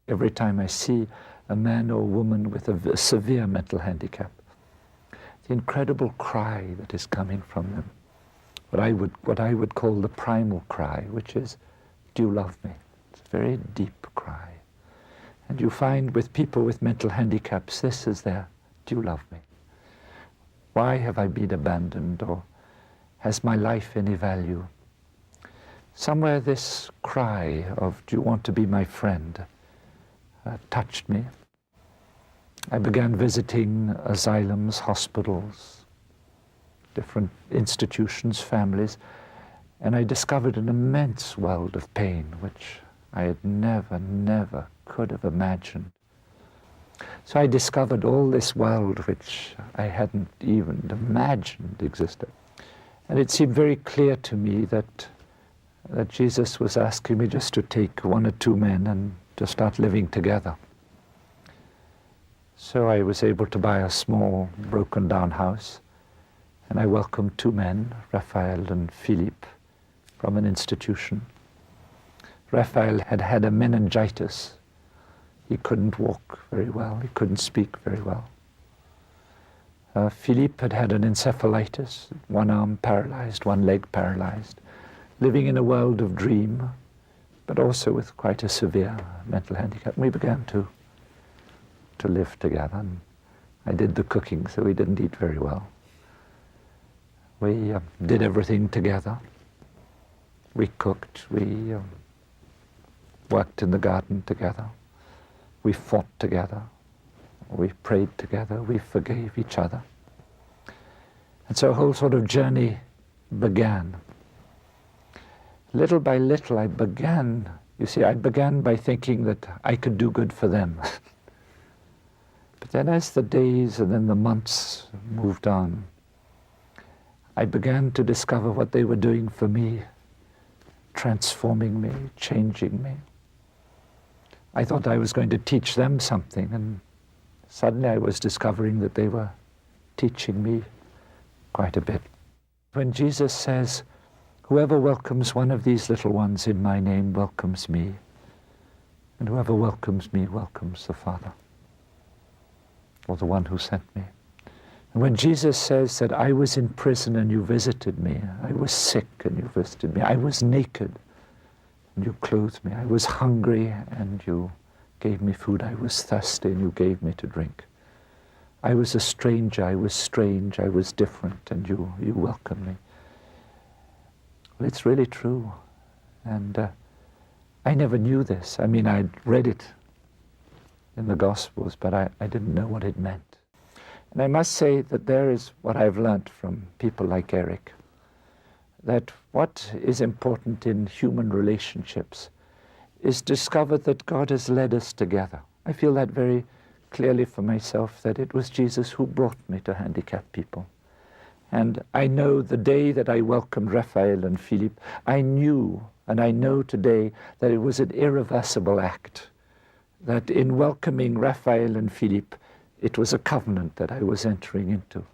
every time I see a man or woman with a severe mental handicap. The incredible cry that is coming from them, what I would call the primal cry, which is, do you love me? It's a very deep cry. And you find with people with mental handicaps, this is their, do you love me? Why have I been abandoned, or has my life any value? Somewhere this cry of, do you want to be my friend, touched me. I began visiting asylums, hospitals, different institutions, families, and I discovered an immense world of pain which I had never could have imagined. So I discovered all this world which I hadn't even imagined existed. And it seemed very clear to me that Jesus was asking me just to take one or two men and to start living together. So I was able to buy a small, broken-down house, and I welcomed two men, Raphael and Philippe, from an institution. Raphael had had a meningitis. He couldn't walk very well. He couldn't speak very well. Philippe had had an encephalitis, one arm paralyzed, one leg paralyzed, living in a world of dream, but also with quite a severe mental handicap. We began to live together, and I did the cooking, so we didn't eat very well. We did everything together. We cooked, we worked in the garden together. We fought together. We prayed together. We forgave each other. And so a whole sort of journey began. Little by little I began by thinking that I could do good for them. But then as the days and then the months moved on, I began to discover what they were doing for me, transforming me, changing me. I thought I was going to teach them something, and suddenly I was discovering that they were teaching me quite a bit. When Jesus says, whoever welcomes one of these little ones in my name welcomes me, and whoever welcomes me welcomes the Father, or the one who sent me. And when Jesus says that I was in prison and you visited me, I was sick and you visited me, I was naked and you clothed me, I was hungry and you gave me food, I was thirsty and you gave me to drink. I was a stranger, I was strange, I was different, and you welcomed me. Well, it's really true. And I never knew this. I mean, I'd read it in the Gospels, but I didn't know what it meant. And I must say that there is what I've learned from people like Eric, that what is important in human relationships is discover that God has led us together. I feel that very clearly for myself, that it was Jesus who brought me to handicapped people. And I know the day that I welcomed Raphael and Philippe, I knew, and I know today, that it was an irreversible act. That in welcoming Raphael and Philippe, it was a covenant that I was entering into.